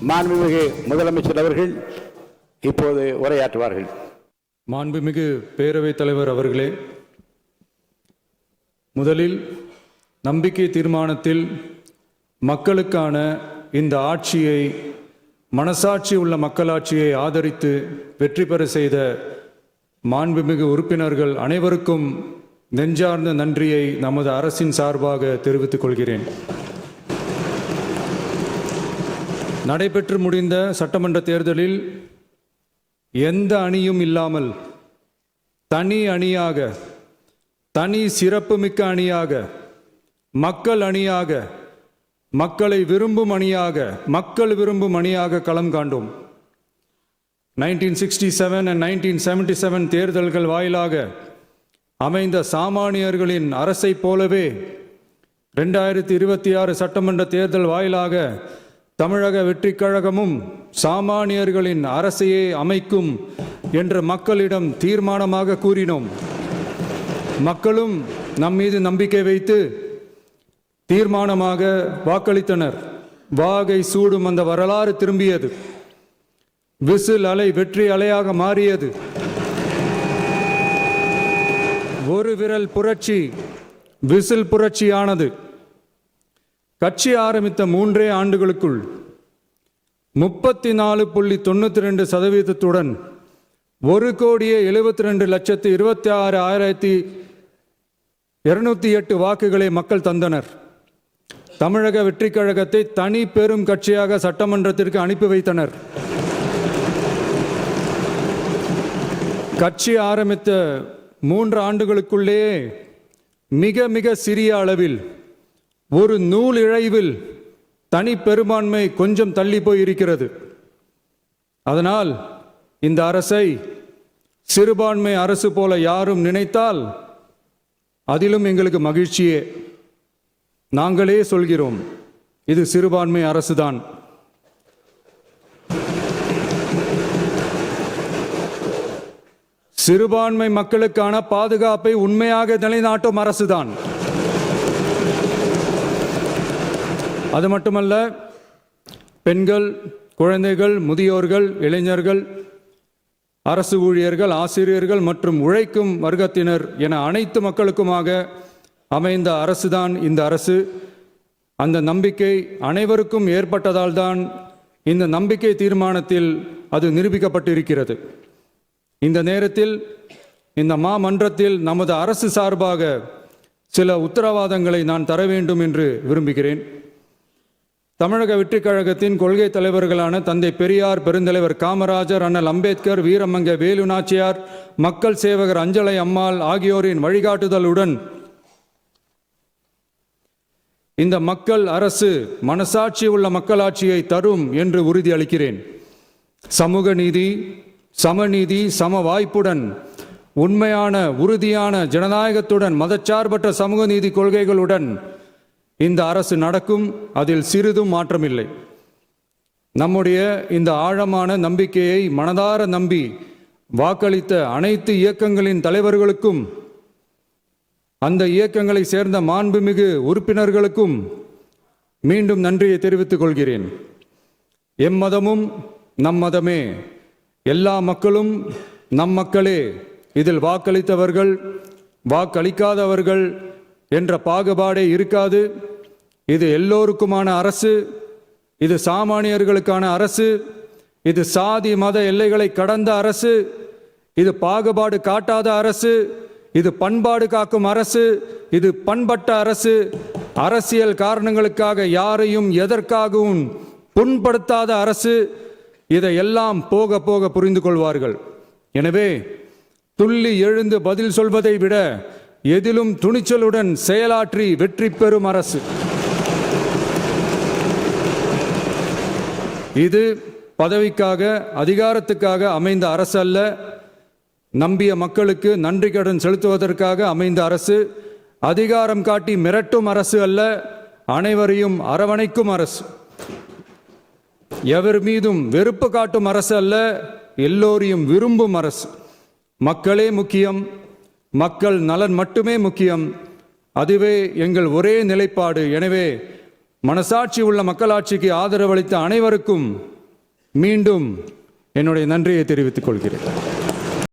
மாண்புமிகு முதலமைச்சர் அவர்கள் இப்போது உரையாற்றுவார்கள். மாண்புமிகு பேரவைத் தலைவர் அவர்களே, முதலில் நம்பிக்கை தீர்மானத்தில் மக்களுக்கான இந்த ஆட்சியை, மனசாட்சி உள்ள மக்களாட்சியை ஆதரித்து வெற்றி பெற செய்த மாண்புமிகு உறுப்பினர்கள் அனைவருக்கும் நெஞ்சார்ந்த நன்றியை நமது அரசின் சார்பாக தெரிவித்துக் கொள்கிறேன். நடைபெற்று முடிந்த சட்டமன்ற தேர்தலில் எந்த அணியும் இல்லாமல் தனி அணியாக, தனி சிறப்புமிக்க அணியாக, மக்கள் அணியாக, மக்களை விரும்பும் அணியாக, மக்கள் விரும்பும் அணியாக களம் காண்டோம். 1967 and 1977 தேர்தல்கள் வாயிலாக அமைந்த சாமானியர்களின் அரசை போலவே 2026 சட்டமன்ற தேர்தல் வாயிலாக தமிழக வெற்றிக் கழகமும் சாமானியர்களின் அரசையே அமைக்கும் என்று மக்களிடம் தீர்மானமாக கூறினோம். மக்களும் நம் மீது நம்பிக்கை வைத்து தீர்மானமாக வாக்களித்தனர். வாகை சூடும் அந்த வரலாறு திரும்பியது. விசில் அலை வெற்றி அலையாக மாறியது. ஒரு விரல் புரட்சி விசில் புரட்சியானது. கட்சி ஆரம்பித்த 3 ஆண்டுகளுக்குள் 34.92% 1,72,26,208 வாக்குகளை மக்கள் தந்தனர். தமிழக வெற்றிக் கழகத்தை தனி பெரும் கட்சியாக சட்டமன்றத்திற்கு அனுப்பி வைத்தனர். கட்சி ஆரம்பித்த 3 ஆண்டுகளுக்குள்ளேயே மிக மிக சிறிய அளவில், ஒரு நூல் இழைவில் தனி பெரும்பான்மை கொஞ்சம் தள்ளி போயிருக்கிறது. அதனால் இந்த அரசை சிறுபான்மை அரசு போல யாரும் நினைத்தால் அதிலும் எங்களுக்கு மகிழ்ச்சியே. நாங்களே சொல்கிறோம், இது சிறுபான்மை அரசுதான். சிறுபான்மை மக்களுக்கான பாதுகாப்பை உண்மையாக நிலைநாட்டும் அரசுதான். அது மட்டுமல்ல, பெண்கள், குழந்தைகள், முதியோர்கள், இளைஞர்கள், அரசு ஊழியர்கள், ஆசிரியர்கள் மற்றும் உழைக்கும் வர்க்கத்தினர் என அனைத்து மக்களுக்குமாக அமைந்த அரசுதான் இந்த அரசு. அந்த நம்பிக்கை அனைவருக்கும் ஏற்பட்டதால் தான் இந்த நம்பிக்கை தீர்மானத்தில் அது நிரூபிக்கப்பட்டிருக்கிறது. இந்த நேரத்தில் இந்த மாமன்றத்தில் நமது அரசு சார்பாக சில உத்தரவாதங்களை நான் தர வேண்டும் என்று விரும்புகிறேன். தமிழக வெற்றிக் கழகத்தின் கொள்கை தலைவர்களான தந்தை பெரியார், பெருந்தலைவர் காமராஜர், அண்ணல் அம்பேத்கர், வீரமங்க வேலு நாச்சியார், மக்கள் சேவகர் அஞ்சலை அம்மாள் ஆகியோரின் வழிகாட்டுதலுடன் இந்த மக்கள் அரசு மனசாட்சி உள்ள மக்களாட்சியை தரும் என்று உறுதியளிக்கிறேன். சமூக நீதி, சமநீதி, சம வாய்ப்புடன், உண்மையான உறுதியான ஜனநாயகத்துடன், மதச்சார்பற்ற சமூக நீதி கொள்கைகளுடன் இந்த அரசு நடக்கும். அதில் சிறிதும் மாற்றமில்லை. நம்முடைய இந்த ஆழமான நம்பிக்கையை மனதார நம்பி வாக்களித்த அனைத்து இயக்கங்களின் தலைவர்களுக்கும், அந்த இயக்கங்களை சேர்ந்த மாண்புமிகு உறுப்பினர்களுக்கும் மீண்டும் நன்றியை தெரிவித்துக் கொள்கிறேன். எம்மதமும் நம் மதமே, எல்லா மக்களும் நம் மக்களே, இதில் வாக்களித்தவர்கள், வாக்களிக்காதவர்கள் என்ற பாகுபாடே இருக்காது. இது எல்லோருக்குமான அரசு. இது சாமானியர்களுக்கான அரசு. இது சாதி மத எல்லைகளை கடந்த அரசு. இது பாகுபாடு காட்டாத அரசு. இது பண்பாடு காக்கும் அரசு. இது பண்பட்ட அரசு. அரசியல் காரணங்களுக்காக யாரையும் எதற்காகவும் புண்படுத்தாத அரசு. இதையெல்லாம் போக போக புரிந்து கொள்வார்கள். எனவே துள்ளி எழுந்து பதில் சொல்வதை விட எதிலும் துணிச்சலுடன் செயலாற்றி வெற்றி பெறும் அரசு இது. பதவிக்காக, அதிகாரத்துக்காக அமைந்த அரசு அல்ல. நம்பிய மக்களுக்கு நன்றி கடன் செலுத்துவதற்காக அமைந்த அரசு. அதிகாரம் காட்டி மிரட்டும் அரசு அல்ல, அனைவரையும் அரவணைக்கும் அரசு. எவர் மீதும் வெறுப்பு காட்டும் அரசு அல்ல, எல்லோரையும் விரும்பும் அரசு. மக்களே முக்கியம், மக்கள் நலன் மட்டுமே முக்கியம். அதுவே எங்கள் ஒரே நிலைப்பாடு. எனவே மனசாட்சி உள்ள மக்களாட்சிக்கு ஆதரவளித்த அனைவருக்கும் மீண்டும் என்னுடைய நன்றியை தெரிவித்துக் கொள்கிறேன்.